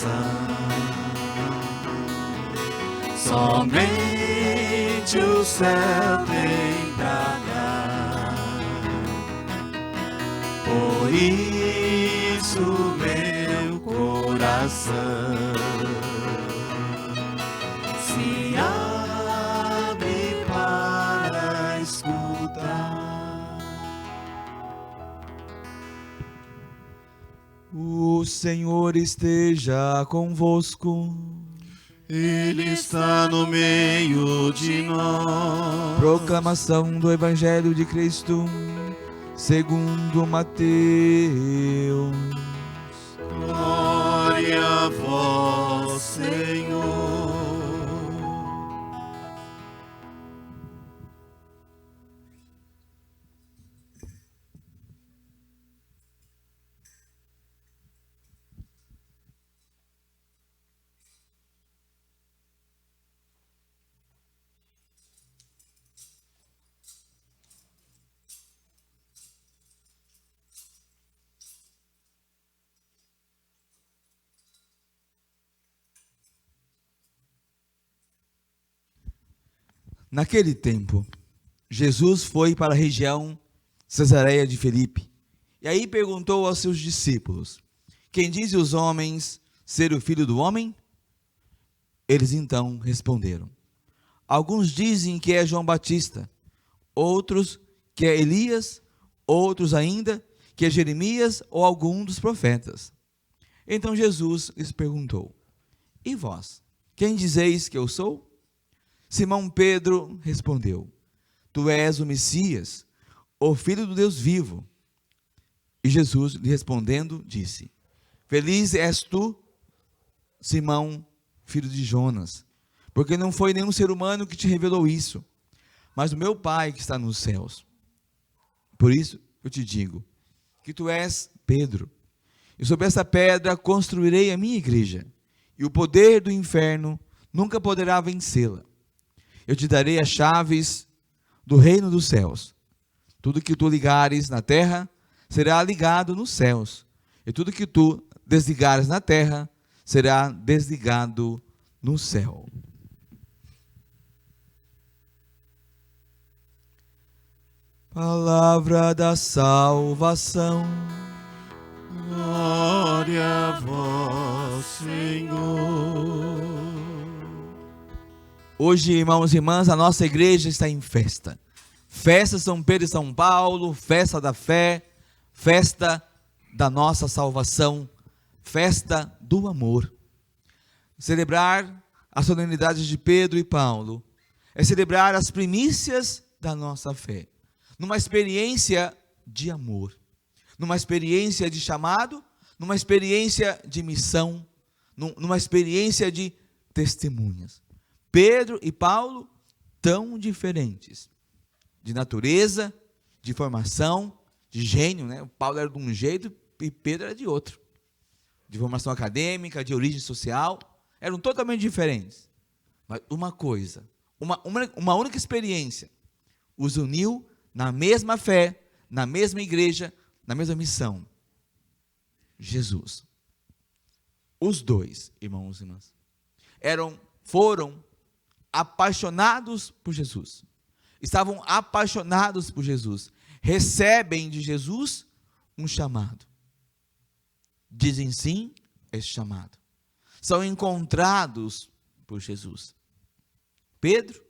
coração. Somente o céu tem pra dar. Por isso meu coração se abre para escutar. O Senhor esteja convosco. Ele está no meio de nós. Proclamação do Evangelho de Cristo segundo Mateus. Glória a vós, Senhor. Naquele tempo, Jesus foi para a região Cesareia de Filipe, e aí perguntou aos seus discípulos: quem dizem os homens ser o Filho do Homem? Eles então responderam: alguns dizem que é João Batista, outros que é Elias, outros ainda que é Jeremias ou algum dos profetas. Então Jesus lhes perguntou: e vós, quem dizeis que eu sou? Simão Pedro respondeu: tu és o Messias, o Filho do Deus vivo. E Jesus lhe respondendo disse: feliz és tu, Simão, filho de Jonas, porque não foi nenhum ser humano que te revelou isso, mas o meu Pai que está nos céus. Por isso eu te digo que tu és Pedro, e sobre essa pedra construirei a minha igreja, e o poder do inferno nunca poderá vencê-la. Eu te darei as chaves do reino dos céus. Tudo que tu ligares na terra será ligado nos céus, e tudo que tu desligares na terra será desligado no céu. Palavra da salvação. Glória a vós, Senhor. Hoje, irmãos e irmãs, a nossa igreja está em festa. Festa São Pedro e São Paulo, festa da fé, festa da nossa salvação, festa do amor. Celebrar a solenidade de Pedro e Paulo é celebrar as primícias da nossa fé, numa experiência de amor, numa experiência de chamado, numa experiência de missão, numa experiência de testemunhas. Pedro e Paulo, tão diferentes, de natureza, de formação, de gênio, né? O Paulo era de um jeito e Pedro era de outro, de formação acadêmica, de origem social, eram totalmente diferentes. Mas uma coisa, uma única experiência, os uniu na mesma fé, na mesma igreja, na mesma missão: Jesus. Os dois, irmãos e irmãs, foram apaixonados por Jesus, estavam apaixonados por Jesus, recebem de Jesus um chamado, dizem sim a esse chamado, são encontrados por Jesus. Pedro,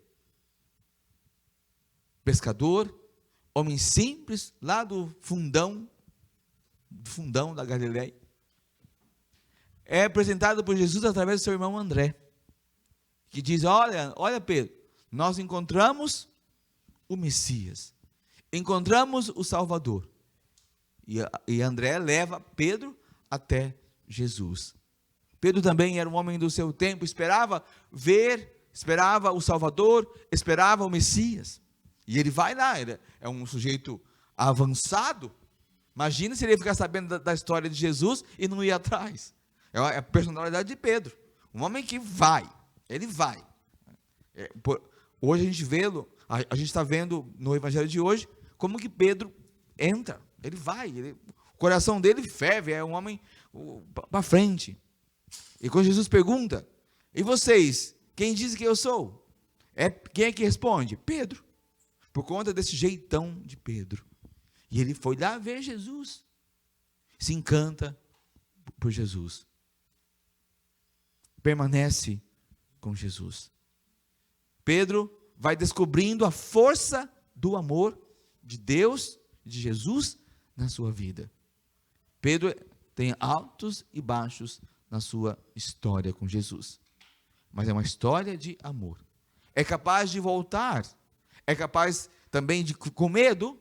pescador, homem simples, lá do fundão da Galileia, é apresentado por Jesus através do seu irmão André, que diz: olha Pedro, nós encontramos o Messias, encontramos o Salvador. E André leva Pedro até Jesus. Pedro também era um homem do seu tempo, esperava o Salvador, esperava o Messias. E ele vai lá, ele é um sujeito avançado. Imagina se ele ia ficar sabendo da história de Jesus e não ir atrás. É a personalidade de Pedro, um homem que vai. Ele vai. Hoje a gente a gente está vendo no Evangelho de hoje como que Pedro entra. Ele vai. O coração dele ferve. É um homem para frente. E quando Jesus pergunta, e vocês, quem dizem que eu sou? Quem é que responde? Pedro. Por conta desse jeitão de Pedro. E ele foi lá ver Jesus. Se encanta por Jesus. Permanece com Jesus. Pedro vai descobrindo a força do amor de Deus, de Jesus, na sua vida. Pedro tem altos e baixos na sua história com Jesus. Mas é uma história de amor. É capaz de voltar. É capaz também de, com medo,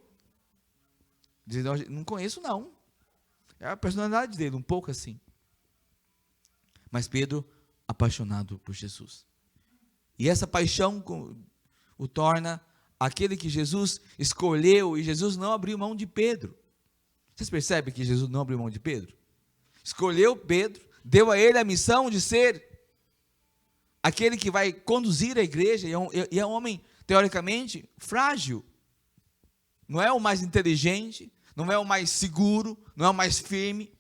dizer, não conheço não. É a personalidade dele, um pouco assim. Mas Pedro, apaixonado por Jesus. E essa paixão o torna aquele que Jesus escolheu, e Jesus não abriu mão de Pedro. Vocês percebem que Jesus não abriu mão de Pedro? Escolheu Pedro, deu a ele a missão de ser aquele que vai conduzir a igreja, e é um homem, teoricamente, frágil. Não é o mais inteligente, não é o mais seguro, não é o mais firme,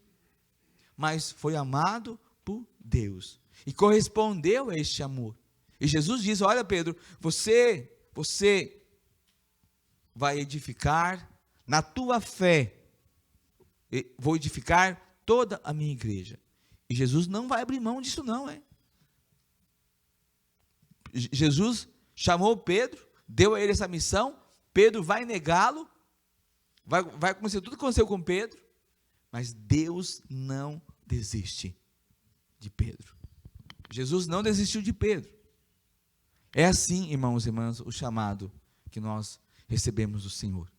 mas foi amado por Deus, e correspondeu a este amor. E Jesus diz, olha Pedro, você vai edificar na tua fé, vou edificar toda a minha igreja. E Jesus não vai abrir mão disso não, Jesus chamou Pedro, deu a ele essa missão, Pedro vai negá-lo, vai acontecer tudo que aconteceu com Pedro, mas Deus não desiste de Pedro. Jesus não desistiu de Pedro. É assim, irmãos e irmãs, o chamado que nós recebemos do Senhor.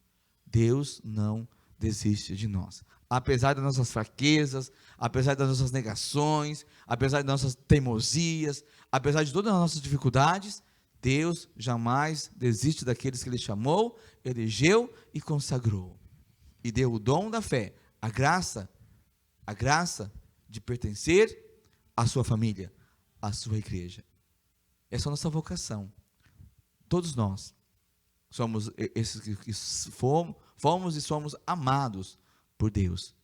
Deus não desiste de nós. Apesar das nossas fraquezas, apesar das nossas negações, apesar das nossas teimosias, apesar de todas as nossas dificuldades, Deus jamais desiste daqueles que Ele chamou, elegeu e consagrou. E deu o dom da fé, a graça de pertencer à sua família, à sua igreja. Essa é a nossa vocação. Todos nós somos esses que fomos e somos amados por Deus.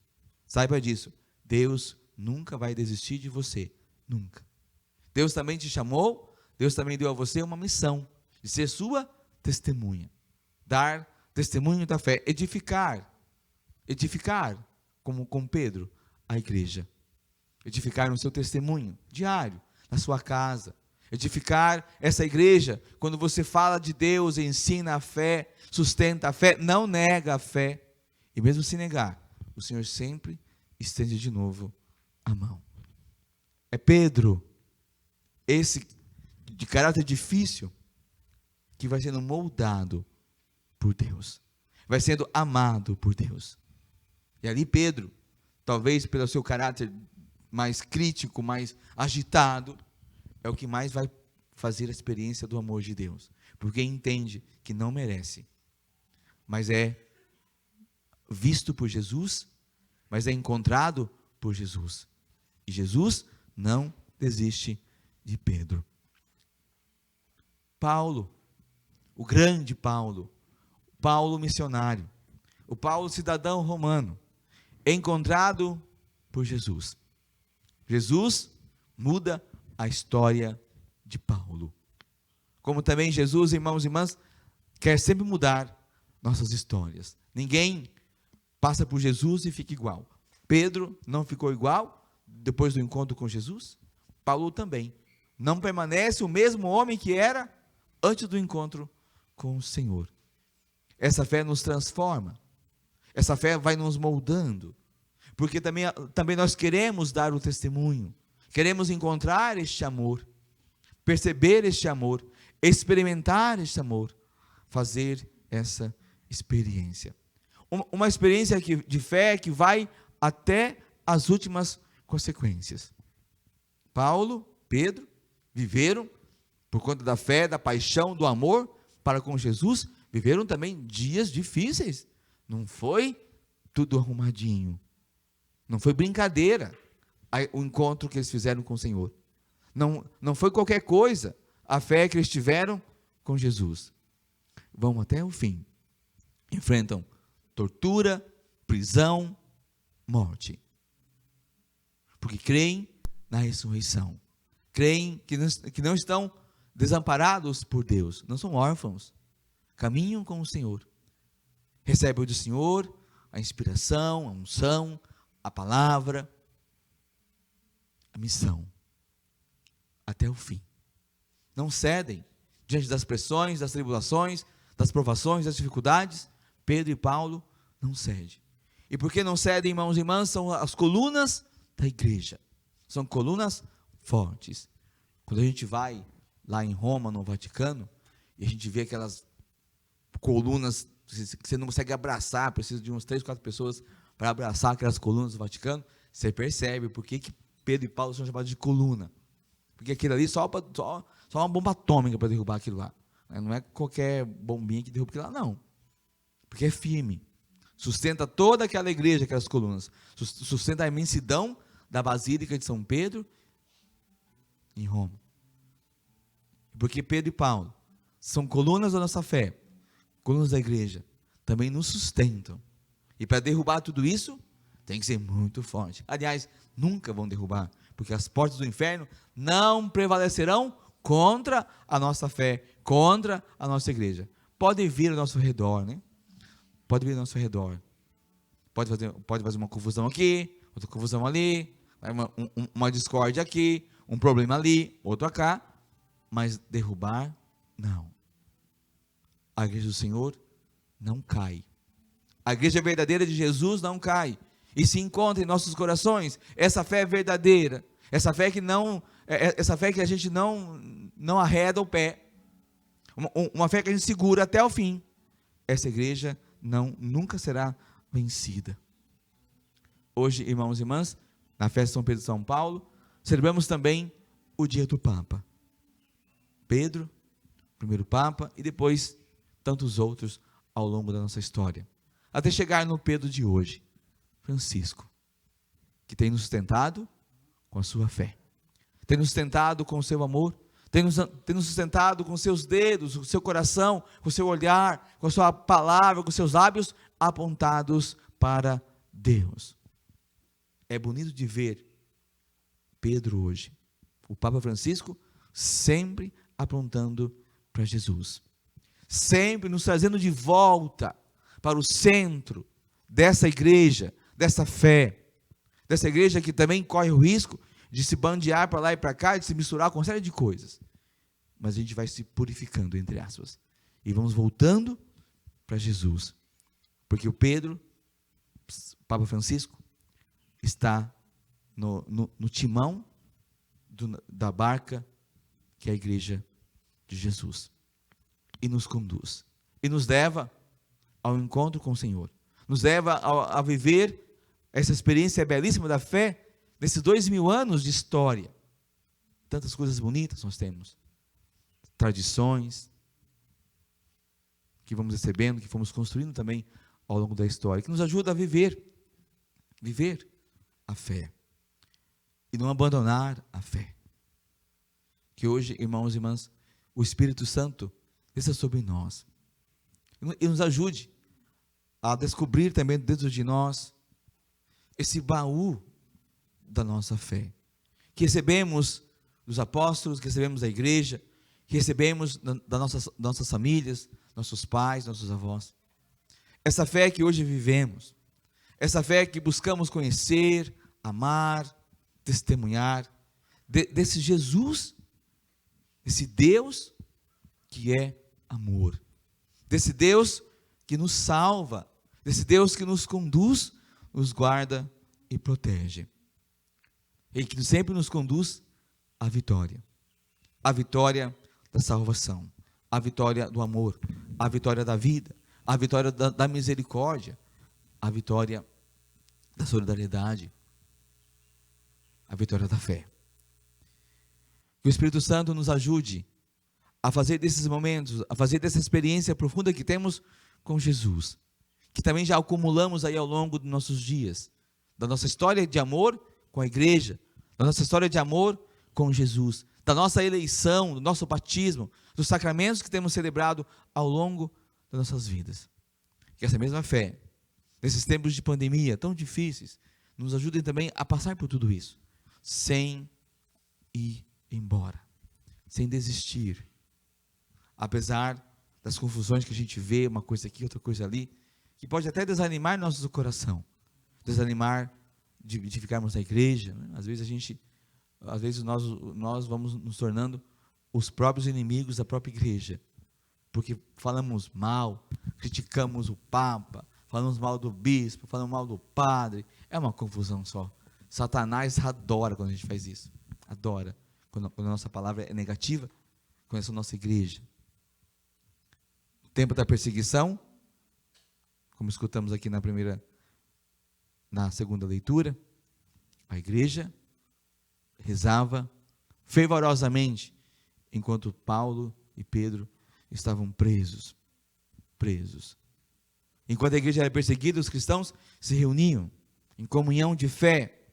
Saiba disso. Deus nunca vai desistir de você. Nunca. Deus também te chamou, Deus também deu a você uma missão, de ser sua testemunha. Dar testemunho da fé. Edificar, como com Pedro, a igreja. Edificar no seu testemunho diário, na sua casa. Edificar essa igreja, quando você fala de Deus, ensina a fé, sustenta a fé, não nega a fé. E mesmo se negar, o Senhor sempre estende de novo a mão. É Pedro, esse de caráter difícil, que vai sendo moldado por Deus. Vai sendo amado por Deus. E ali Pedro, talvez pelo seu caráter mais crítico, mais agitado, é o que mais vai fazer a experiência do amor de Deus. Porque entende que não merece, mas é visto por Jesus, mas é encontrado por Jesus. E Jesus não desiste de Pedro. Paulo, o grande Paulo missionário, o Paulo cidadão romano, encontrado por Jesus. Jesus muda a história de Paulo. Como também Jesus, irmãos e irmãs, quer sempre mudar nossas histórias. Ninguém passa por Jesus e fica igual. Pedro não ficou igual depois do encontro com Jesus. Paulo também. Não permanece o mesmo homem que era antes do encontro com o Senhor. Essa fé nos transforma. Essa fé vai nos moldando. Porque também nós queremos dar o testemunho. Queremos encontrar este amor. Perceber este amor. Experimentar este amor. Fazer essa experiência. Uma experiência de fé que vai até as últimas consequências. Paulo, Pedro, viveram, por conta da fé, da paixão, do amor para com Jesus, viveram também dias difíceis. Não foi tudo arrumadinho. Não foi brincadeira o encontro que eles fizeram com o Senhor. Não foi qualquer coisa a fé que eles tiveram com Jesus. Vão até o fim. Enfrentam tortura, prisão, morte. Porque creem na ressurreição. Creem que não estão desamparados por Deus, não são órfãos, caminham com o Senhor. Recebem do Senhor a inspiração, a unção, a palavra, a missão, até o fim. Não cedem diante das pressões, das tribulações, das provações, das dificuldades. Pedro e Paulo não cedem. E porque não cedem, irmãos e irmãs, são as colunas da igreja. São colunas fortes. Quando a gente vai lá em Roma, no Vaticano, e a gente vê aquelas colunas que você não consegue abraçar, precisa de uns 3, 4 pessoas para abraçar aquelas colunas do Vaticano, você percebe por que Pedro e Paulo são chamados de coluna. Porque aquilo ali só uma bomba atômica para derrubar aquilo lá. Não é qualquer bombinha que derruba aquilo lá, não. Porque é firme. Sustenta toda aquela igreja, aquelas colunas. Sustenta a imensidão da Basílica de São Pedro em Roma. Porque Pedro e Paulo são colunas da nossa fé, colunas da igreja, também nos sustentam. E para derrubar tudo isso, tem que ser muito forte. Aliás, nunca vão derrubar, porque as portas do inferno não prevalecerão contra a nossa fé, contra a nossa igreja. Pode vir ao nosso redor, né? Pode vir ao nosso redor. Pode fazer uma confusão aqui, outra confusão ali, uma discórdia aqui, um problema ali, outro cá, mas derrubar, não. A igreja do Senhor não cai. A igreja verdadeira de Jesus não cai. E se encontra em nossos corações essa fé verdadeira, essa fé que a gente não arreda o pé, uma fé que a gente segura até o fim. Essa igreja nunca será vencida. Hoje, irmãos e irmãs, na festa de São Pedro e São Paulo, celebramos também o dia do Papa. Pedro, primeiro Papa, e depois tantos outros ao longo da nossa história. Até chegar no Pedro de hoje, Francisco, que tem nos sustentado com a sua fé, tem nos sustentado com o seu amor, tem nos sustentado com seus dedos, com o seu coração, com o seu olhar, com a sua palavra, com os seus lábios apontados para Deus. É bonito de ver Pedro hoje, o Papa Francisco, sempre apontando para Jesus, sempre nos trazendo de volta para o centro dessa igreja, dessa fé, dessa igreja que também corre o risco de se bandear para lá e para cá, de se misturar com uma série de coisas, mas a gente vai se purificando, entre aspas, e vamos voltando para Jesus, porque o Pedro, Papa Francisco, está no timão da barca que é a igreja de Jesus, e nos conduz, e nos leva ao encontro com o Senhor, nos leva a viver essa experiência belíssima da fé, nesses 2000 anos de história. Tantas coisas bonitas nós temos, tradições, que vamos recebendo, que fomos construindo também ao longo da história, que nos ajuda a viver a fé, e não abandonar a fé. Que hoje, irmãos e irmãs, o Espírito Santo desça sobre nós, e nos ajude a descobrir também dentro de nós, esse baú da nossa fé, que recebemos dos apóstolos, que recebemos da igreja, que recebemos das nossas famílias, nossos pais, nossos avós. Essa fé que hoje vivemos, essa fé que buscamos conhecer, amar, testemunhar, desse Jesus, desse Deus que é amor, desse Deus que nos salva, desse Deus que nos conduz, nos guarda e protege, e que sempre nos conduz à vitória da salvação, à vitória do amor, à vitória da vida, à vitória da misericórdia, à vitória da solidariedade, à vitória da fé. Que o Espírito Santo nos ajude a fazer desses momentos, a fazer dessa experiência profunda que temos com Jesus, que também já acumulamos aí ao longo dos nossos dias, da nossa história de amor com a igreja, da nossa história de amor com Jesus, da nossa eleição, do nosso batismo, dos sacramentos que temos celebrado ao longo das nossas vidas. Que essa mesma fé, nesses tempos de pandemia tão difíceis, nos ajude também a passar por tudo isso, sem ir embora, sem desistir. Apesar das confusões que a gente vê, uma coisa aqui, outra coisa ali, que pode até desanimar nosso coração, desanimar de ficarmos na igreja, né? Às vezes nós vamos nos tornando os próprios inimigos da própria igreja, porque falamos mal, criticamos o Papa, falamos mal do bispo, falamos mal do padre, é uma confusão só. Satanás adora quando a gente faz isso, adora, quando a nossa palavra é negativa com essa nossa igreja. O tempo da perseguição, como escutamos aqui na segunda leitura, a igreja rezava fervorosamente, enquanto Paulo e Pedro estavam presos. Enquanto a igreja era perseguida, os cristãos se reuniam em comunhão de fé,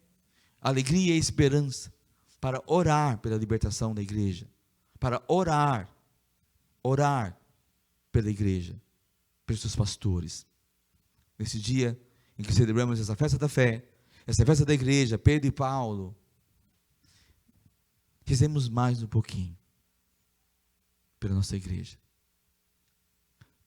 alegria e esperança, para orar pela libertação da igreja, para orar pela igreja, pelos seus pastores. Nesse dia em que celebramos essa festa da fé, essa festa da igreja, Pedro e Paulo, rezemos mais um pouquinho pela nossa igreja.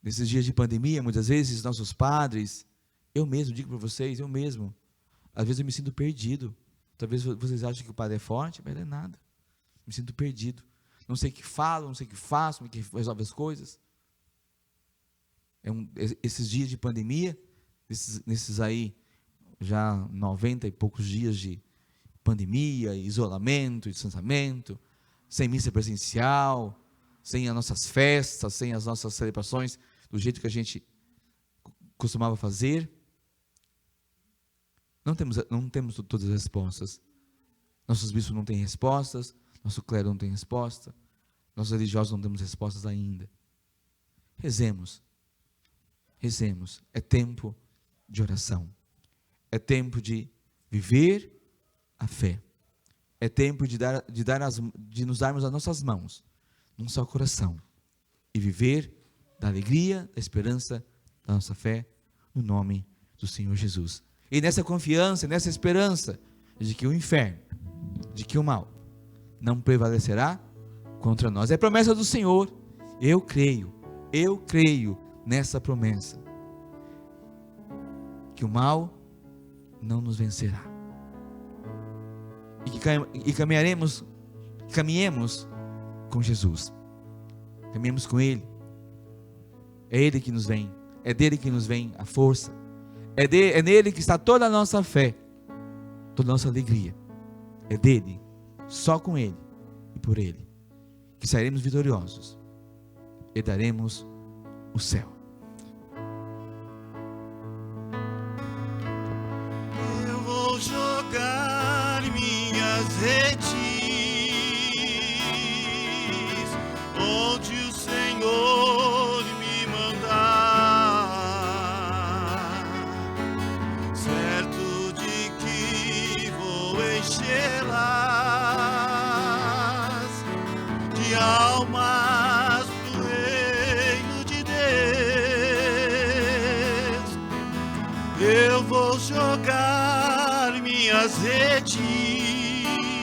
Nesses dias de pandemia, muitas vezes nossos padres, eu mesmo digo para vocês, às vezes eu me sinto perdido. Talvez vocês achem que o padre é forte, mas não é nada. Me sinto perdido. Não sei o que falo, não sei o que faço, como é que resolve as coisas. Esses dias de pandemia, nesses aí, já 90 e poucos dias de pandemia, isolamento, distanciamento, sem missa presencial, sem as nossas festas, sem as nossas celebrações, do jeito que a gente costumava fazer, não temos todas as respostas. Nossos bispos não têm respostas, nosso clero não tem resposta, nossos religiosos não temos respostas ainda. Rezemos, é tempo de oração, é tempo de viver a fé, é tempo de nos darmos as nossas mãos, num só coração, e viver da alegria, da esperança, da nossa fé, no nome do Senhor Jesus. E nessa confiança, nessa esperança, de que o inferno, de que o mal, não prevalecerá contra nós. É a promessa do Senhor. Eu creio nessa promessa, que o mal não nos vencerá, e caminhemos com Jesus, caminhemos com Ele. É Ele que nos vem, é dele que nos vem a força, é nele que está toda a nossa fé, toda a nossa alegria, é dele, só com Ele e por Ele, que sairemos vitoriosos e daremos o céu. Eu vou jogar minhas redes onde o Senhor me mandar, certo de que vou enchê-las de almas do reino de Deus. Eu vou jogar minhas redes